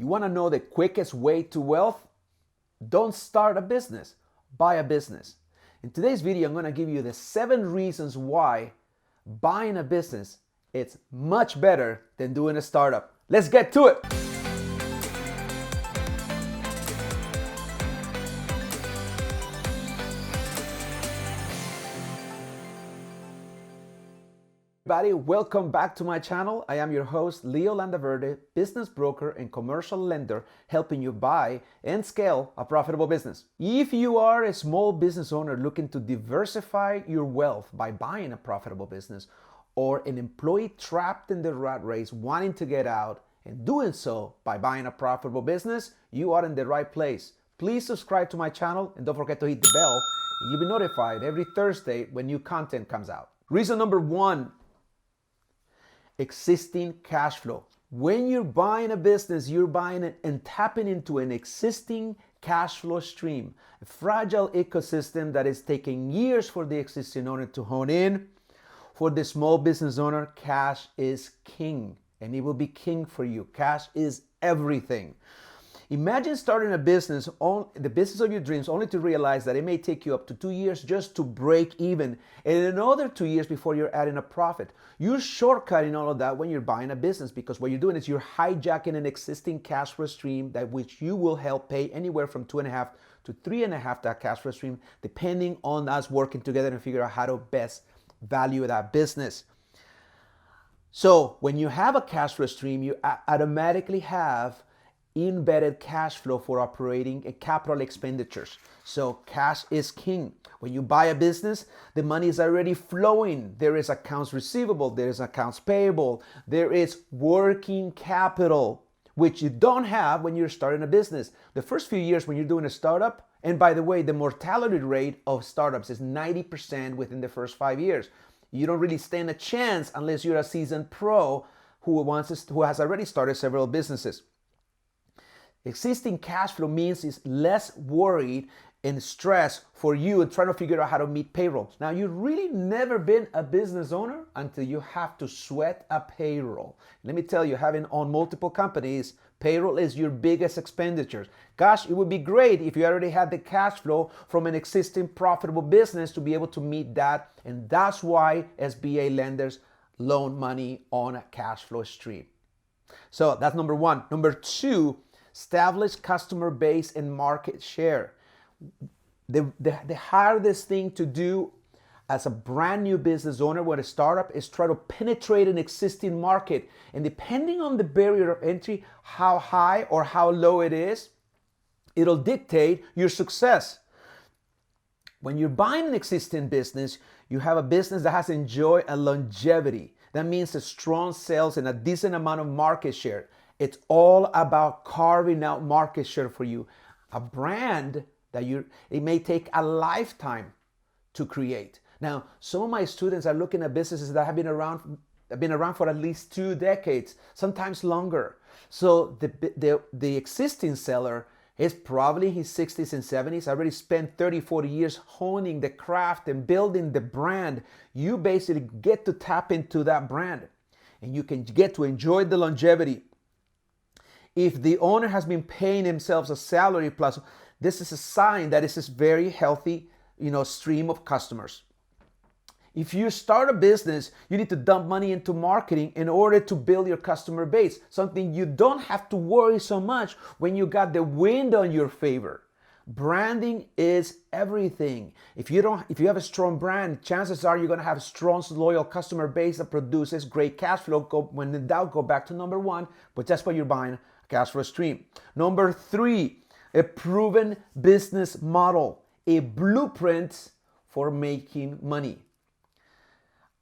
You want to know the quickest way to wealth? Don't start a business, buy a business. In today's video, I'm going to give you the 7 reasons why buying a business is much better than doing a startup. Let's get to it. Everybody, welcome back to my channel. I am your host, Leo Landaverde, business broker and commercial lender, helping you buy and scale a profitable business. If you are a small business owner looking to diversify your wealth by buying a profitable business, or an employee trapped in the rat race wanting to get out and doing so by buying a profitable business, you are in the right place. Please subscribe to my channel and don't forget to hit the bell, and you'll be notified every Thursday when new content comes out. Reason number 1. Existing cash flow. When you're buying a business, you're buying it and tapping into an existing cash flow stream, a fragile ecosystem that is taking years for the existing owner to hone in. For the small business owner, cash is king, and it will be king for you. Cash is everything. Imagine starting a business, the business of your dreams, only to realize that it may take you up to 2 years just to break even, and another 2 years before you're adding a profit. You're shortcutting all of that when you're buying a business, because what you're doing is you're hijacking an existing cash flow stream that which you will help pay anywhere from 2.5 to 3.5 that cash flow stream, depending on us working together and figure out how to best value that business. So when you have a cash flow stream, you automatically have embedded cash flow for operating and capital expenditures. So cash is king. When you buy a business, the money is already flowing. There is accounts receivable, there is accounts payable, there is working capital, which you don't have when you're starting a business. The first few years when you're doing a startup, and by the way, the mortality rate of startups is 90% within the first 5 years. You don't really stand a chance unless you're a seasoned pro who has already started several businesses. Existing cash flow means it's less worried and stress for you and trying to figure out how to meet payroll. Now, you've really never been a business owner until you have to sweat a payroll. Let me tell you, having owned multiple companies, payroll is your biggest expenditure. Gosh, it would be great if you already had the cash flow from an existing profitable business to be able to meet that. And that's why SBA lenders loan money on a cash flow stream. So that's number 1. Number 2, establish customer base and market share. The hardest thing to do as a brand new business owner with a startup is try to penetrate an existing market. And depending on the barrier of entry, how high or how low it is, it'll dictate your success. When you're buying an existing business, you have a business that has enjoyed a longevity. That means a strong sales and a decent amount of market share. It's all about carving out market share for you. A brand that it may take a lifetime to create. Now, some of my students are looking at businesses that have been around for at least 2 decades, sometimes longer. So the existing seller is probably in his 60s and 70s, already spent 30, 40 years honing the craft and building the brand. You basically get to tap into that brand, and you can get to enjoy the longevity. If the owner has been paying themselves a salary plus, this is a sign that this is very healthy, stream of customers. If you start a business, you need to dump money into marketing in order to build your customer base, something you don't have to worry so much when you got the wind on your favor. Branding is everything. If you have a strong brand, chances are you're going to have a strong, loyal customer base that produces great cash flow. When in doubt, go back to number 1, but that's what you're buying, a cash flow stream. Number 3, a proven business model, a blueprint for making money.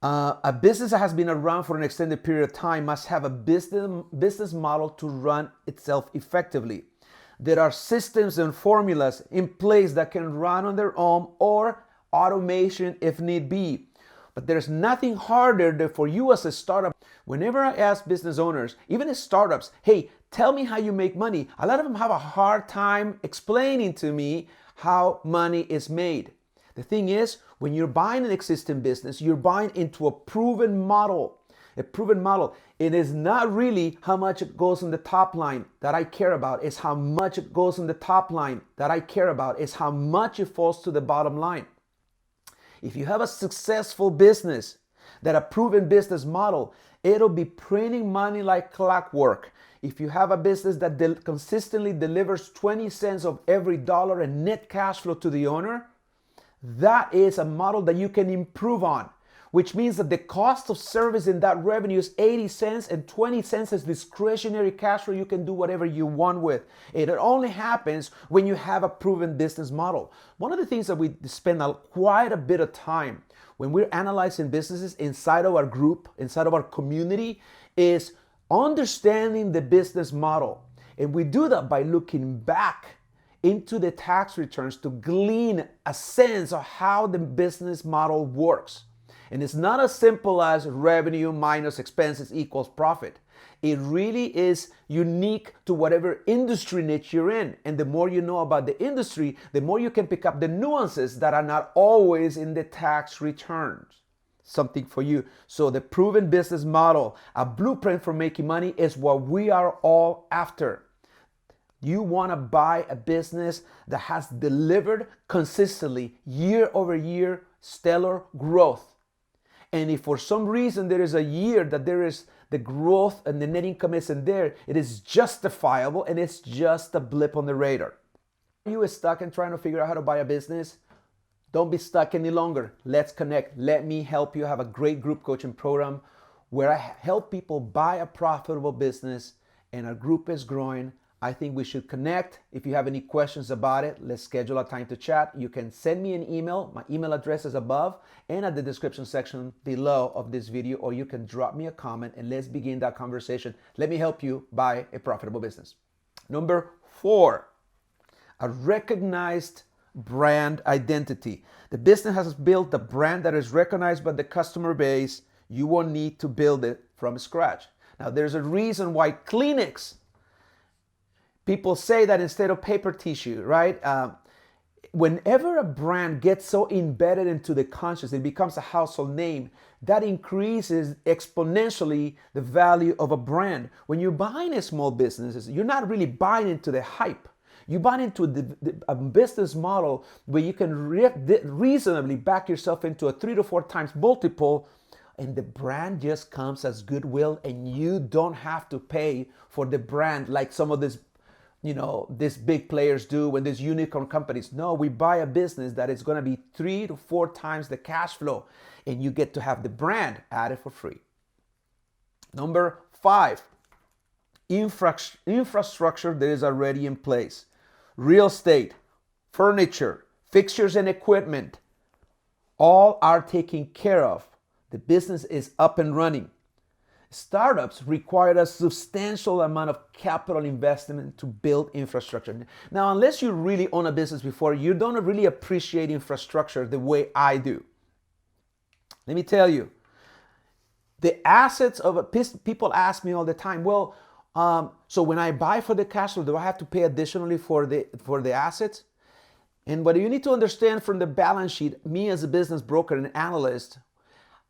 A business that has been around for an extended period of time must have a business model to run itself effectively. There are systems and formulas in place that can run on their own, or automation if need be. But there's nothing harder than for you as a startup. Whenever I ask business owners, even as startups, hey, tell me how you make money, a lot of them have a hard time explaining to me how money is made. The thing is, when you're buying an existing business, you're buying into a proven model. A proven model. It is not really how much it goes on the top line that I care about. It's how much it goes on the top line that I care about. It's how much it falls to the bottom line. If you have a successful business, that a proven business model, it'll be printing money like clockwork. If you have a business that consistently delivers 20 cents of every dollar in net cash flow to the owner, that is a model that you can improve on, which means that the cost of service in that revenue is 80 cents and 20 cents is discretionary cash flow you can do whatever you want with. It only happens when you have a proven business model. One of the things that we spend quite a bit of time when we're analyzing businesses inside of our group, inside of our community, is understanding the business model. And we do that by looking back into the tax returns to glean a sense of how the business model works. And it's not as simple as revenue minus expenses equals profit. It really is unique to whatever industry niche you're in. And the more you know about the industry, the more you can pick up the nuances that are not always in the tax returns. Something for you. So the proven business model, a blueprint for making money, is what we are all after. You want to buy a business that has delivered consistently year over year stellar growth. And if for some reason there is a year that there is the growth and the net income isn't there, it is justifiable and it's just a blip on the radar. Are you stuck and trying to figure out how to buy a business? Don't be stuck any longer. Let's connect. Let me help you. I have a great group coaching program where I help people buy a profitable business, and our group is growing. I think we should connect. If you have any questions about it, let's schedule a time to chat. You can send me an email. My email address is above and at the description section below of this video, or you can drop me a comment and let's begin that conversation. Let me help you buy a profitable business. Number 4, a recognized brand identity. The business has built a brand that is recognized by the customer base. You won't need to build it from scratch. Now, there's a reason why Kleenex, people say that instead of paper tissue, right? Whenever a brand gets so embedded into the conscious, it becomes a household name, that increases exponentially the value of a brand. When you're buying a small business, you're not really buying into the hype. You buy into a business model where you can reasonably back yourself into a 3 to 4 times multiple, and the brand just comes as goodwill, and you don't have to pay for the brand like some of these big players do when there's unicorn companies. No, we buy a business that is going to be 3 to 4 times the cash flow, and you get to have the brand added for free. Number 5, infrastructure that is already in place. Real estate, furniture, fixtures and equipment, all are taken care of. The business is up and running. Startups require a substantial amount of capital investment to build infrastructure. Now, unless you really own a business before, you don't really appreciate infrastructure the way I do. Let me tell you, the assets of people ask me all the time, well, so when I buy for the cash flow, do I have to pay additionally for the assets? And what you need to understand from the balance sheet, me as a business broker and analyst,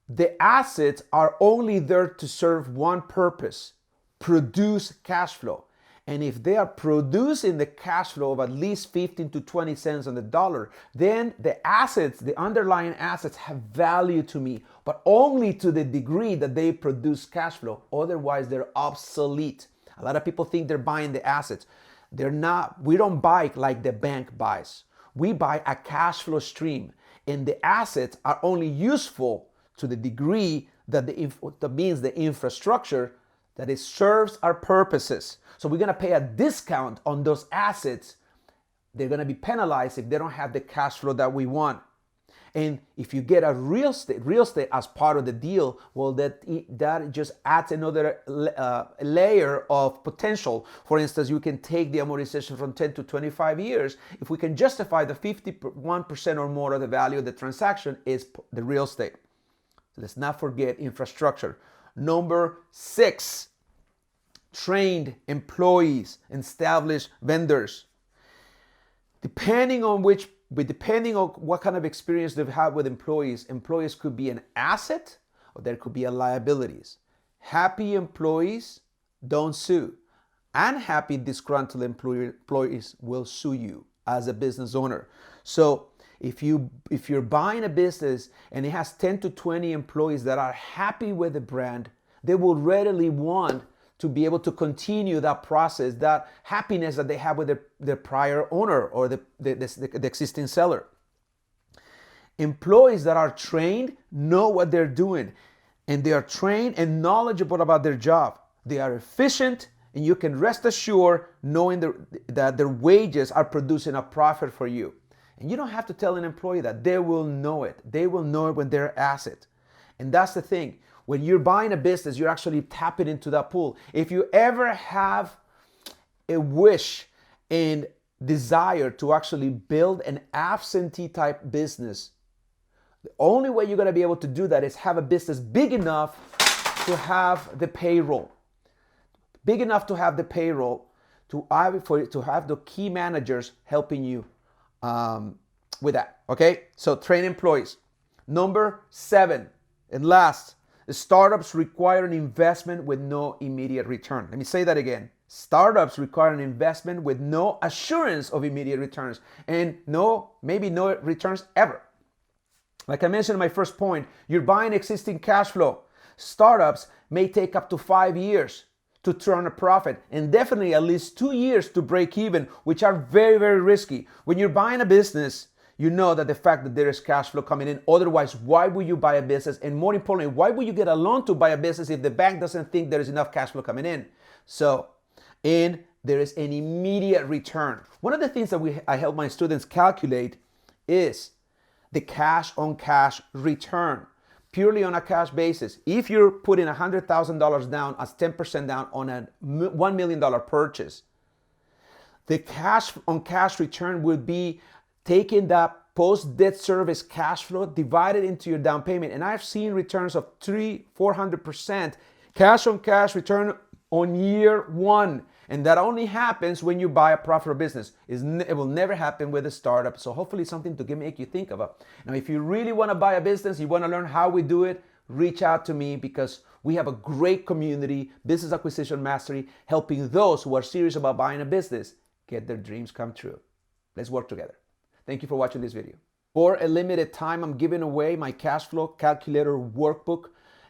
the assets are only there to serve one purpose: produce cash flow. And if they are producing the cash flow of at least 15 to 20 cents on the dollar, then the assets, the underlying assets, have value to me, but only to the degree that they produce cash flow. Otherwise, they're obsolete. A lot of people think they're buying the assets. They're not. We don't buy like the bank buys. We buy a cash flow stream, and the assets are only useful to the degree that that means the infrastructure that it serves our purposes. So we're going to pay a discount on those assets. They're going to be penalized if they don't have the cash flow that we want. And if you get a real estate as part of the deal, well, that just adds another layer of potential. For instance, you can take the amortization from 10 to 25 years. If we can justify the 51% or more of the value of the transaction is the real estate. So let's not forget infrastructure. Number 6, trained employees, established vendors. Depending on what kind of experience they've had with employees could be an asset or there could be a liabilities. Happy employees don't sue. Unhappy, disgruntled employees will sue you as a business owner. So if you're buying a business and it has 10 to 20 employees that are happy with the brand, they will readily want to be able to continue that process, that happiness that they have with their prior owner or the existing seller. Employees that are trained know what they're doing, and they are trained and knowledgeable about their job. They are efficient, and you can rest assured knowing that their wages are producing a profit for you. And you don't have to tell an employee that. They will know it. They will know it when they're asked it. And that's the thing. When you're buying a business, you're actually tapping into that pool. If you ever have a wish and desire to actually build an absentee type business, the only way you're going to be able to do that is have a business big enough to have the payroll. Big enough to have the payroll, to have the key managers helping you with that. Okay? So train employees. Number 7 and last, startups require an investment with no immediate return. Let me say that again. Startups require an investment with no assurance of immediate returns, and maybe no returns ever. Like I mentioned in my first point, you're buying existing cash flow. Startups may take up to 5 years to turn a profit, and definitely at least 2 years to break even, which are very, very risky. When you're buying a business, you know that the fact that there is cash flow coming in. Otherwise, why would you buy a business? And more importantly, why would you get a loan to buy a business if the bank doesn't think there is enough cash flow coming in? So, and there is an immediate return. One of the things that I help my students calculate is the cash on cash return, purely on a cash basis. If you're putting $100,000 down as 10% down on a $1 million purchase, the cash on cash return would be taking that post-debt service cash flow divided into your down payment. And I've seen returns of 300-400% cash on cash return on year 1. And that only happens when you buy a profitable business. It will never happen with a startup. So hopefully something to make you think about. Now, if you really want to buy a business, you want to learn how we do it, reach out to me, because we have a great community, Business Acquisition Mastery, helping those who are serious about buying a business get their dreams come true. Let's work together. Thank you for watching this video. For a limited time, I'm giving away my cash flow calculator workbook.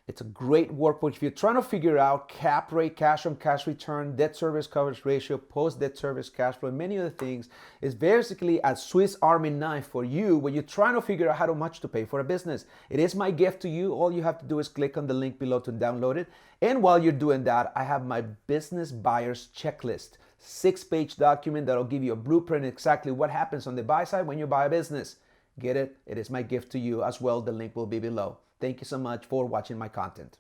It's a great workbook. If you're trying to figure out cap rate, cash on cash return, debt service coverage ratio, post-debt service cash flow, and many other things, it's basically a Swiss Army knife for you when you're trying to figure out how much to pay for a business. It is my gift to you. All you have to do is click on the link below to download it. And while you're doing that, I have my business buyer's checklist, 6-page document that'll give you a blueprint exactly what happens on the buy side when you buy a business. Get it? It is my gift to you as well. The link will be below. Thank you so much for watching my content.